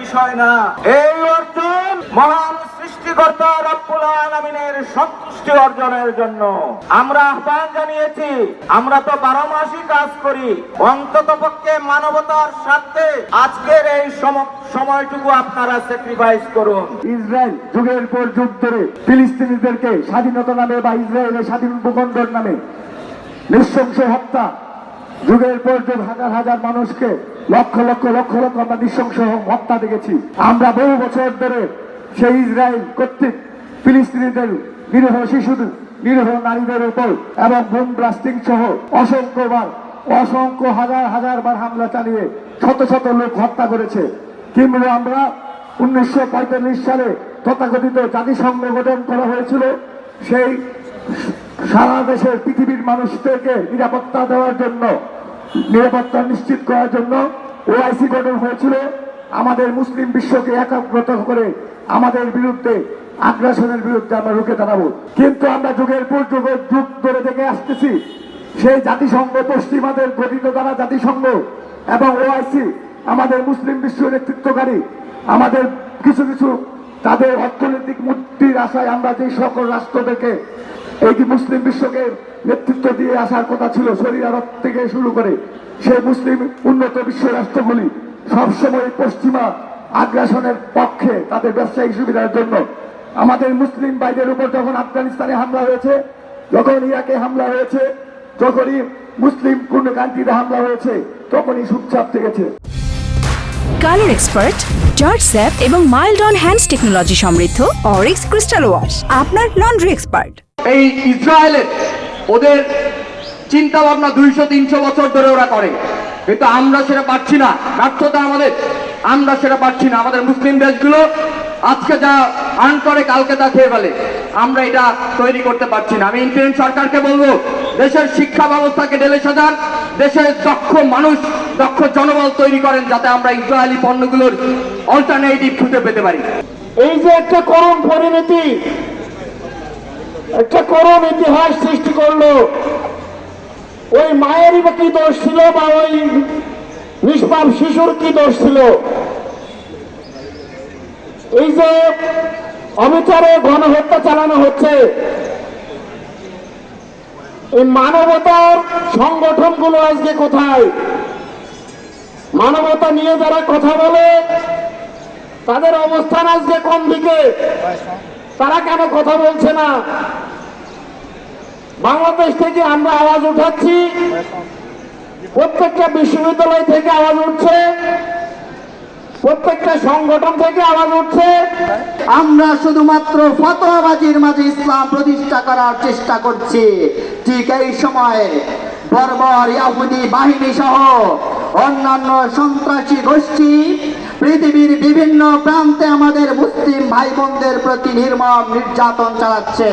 বিষয় না। এই অর্জন মহান সৃষ্টিকর্তা রব্বুল আলামিনের সন্তুষ্টি অর্জনের জন্য। আমরা আহ্বান জানিয়েছি, আমরা তো 12 মাসই কাজ করি, অন্ততপক্ষে মানবতার স্বার্থে আজকের এই সময়টুকু আপনারা স্যাক্রিফাইস করুন। ইসরায়েল যুগের পর যুগ ধরে ফিলিস্তিনিদেরকে স্বাধীনতা নামে বা ইসরায়েলের স্বাধীন ভূখণ্ডের নামে নৃশংস হত্যা, যুগের পর যুগ হাজার হাজার মানুষকে লক্ষ লক্ষ আমরা নৃশংস হত্যা দেখেছি। আমরা বহু বছর ধরে সেই ইসরায়েল কর্তৃক ফিলিস্তিনিদের নিরীহ শিশুদের, নিরীহ নারীদের উপর এবং বোম ব্লাস্টিং সহ অসংখ্য হাজার বার হামলা চালিয়ে শত শত লোক হত্যা করেছে। কিংবা আমরা 1945 সালে তথাকথিত জাতিসংঘ গঠন করা হয়েছিল, সেই সারা দেশের পৃথিবীর মানুষদেরকে নিরাপত্তা দেওয়ার জন্য, নিরাপত্তা নিশ্চিত করার জন্য ওআইসি গঠন হয়েছিল। আমাদের মুসলিম বিশ্বকে একাগ্রত করে আমাদের বিরুদ্ধে আগ্রাসনের বিরুদ্ধে আমরা রুখে দাঁড়াবো। কিন্তু আমরা যুগের পর যুগ ধরে দেখে আসতেছি সেই জাতিসংঘ, পশ্চিমাদের গঠিত দ্বারা জাতিসংঘ এবং ওআইসি আমাদের মুসলিম বিশ্ব নেতৃত্বকারী আমাদের কিছু তাদের অর্থনৈতিক মুক্তির আশায় আমরা যে সকল রাষ্ট্রদেরকে এই মুসলিম বিশ্বকে নেতৃত্ব দিয়ে আসার কথা ছিল, সৌদি আরব থেকে শুরু করে সেই মুসলিম উন্নত বিশ্ব রাষ্ট্রগুলি সবসময় পশ্চিমা আগ্রাসনের পক্ষে তাদের ব্যবসায়িক সুবিধার জন্য। আমাদের মুসলিম ভাইদের উপর যখন আফগানিস্তানে হামলা হয়েছে, যখন ইরাকে হামলা হয়েছে, যখনই মুসলিম কোন কান্ট্রিতে হামলা হয়েছে, তখনই চুপচাপ থেকেছে। কালার এক্সপার্ট, জর্জ স্যাপ এবং মাইল্ড অন হ্যান্ডস টেকনোলজি সমৃদ্ধ অরিক্স ক্রিস্টাল ওয়াশ আপনার লন্ড্রি এক্সপার্ট। এই ইসরায়েলের ওদের চিন্তা ভাবনা 200-300 বছর ধরে ওরা করে, কিন্তু আমরা সেটা পারছি না। ব্যর্থতা আমাদের, আমরা সেটা পারছি না। আমাদের মুসলিম দেশগুলো আজকে যা আর্ন করে কালকে তা খেয়ে ফেলে, আমরা এটা তৈরি করতে পারছি না। আমি ইন্টারিম সরকারকে বলবো, দেশের শিক্ষা ব্যবস্থাকে ঢেলে সাজান, দেশের দক্ষ মানুষ, দক্ষ জনবল তৈরি করেন, যাতে আমরা ইসরায়েলি পণ্যগুলোর অল্টারনেটিভ খুঁজে পেতে পারি। এই যে একটা করুণ পরিণতি, একটা করুণ ইতিহাস সৃষ্টি করলো, ওই মায়েরই বা কি দোষ ছিল, বা ওই নিষ্পাপ শিশুর কি দোষ ছিল? এই যে অবিচারে গণহত্যা চালানো হচ্ছে, এই মানবতার সংগঠনগুলো আজকে কোথায়? মানবতা নিয়ে যারা কথা বলে তাদের অবস্থান আজকে কোন দিকে? তারা কেন কথা বলছে না? বাংলাদেশ থেকে আমরা আওয়াজ উঠাচ্ছি, প্রত্যেকটা বিশ্ববিদ্যালয় থেকে আওয়াজ উঠছে, প্রত্যেকটা সংগঠন থেকে আওয়াজ উঠছে। আমরা শুধুমাত্র ফতোয়াবাজির মাঝে ইসলাম প্রতিষ্ঠা করার চেষ্টা করছি। ঠিক এই সময়ে বর্বর ইহুদি বাহিনী সহ অন্যান্য সন্ত্রাসী গোষ্ঠী পৃথিবীর বিভিন্ন প্রান্তে আমাদের মুসলিম ভাই বোনদের প্রতি নির্মম নির্যাতন চালাচ্ছে।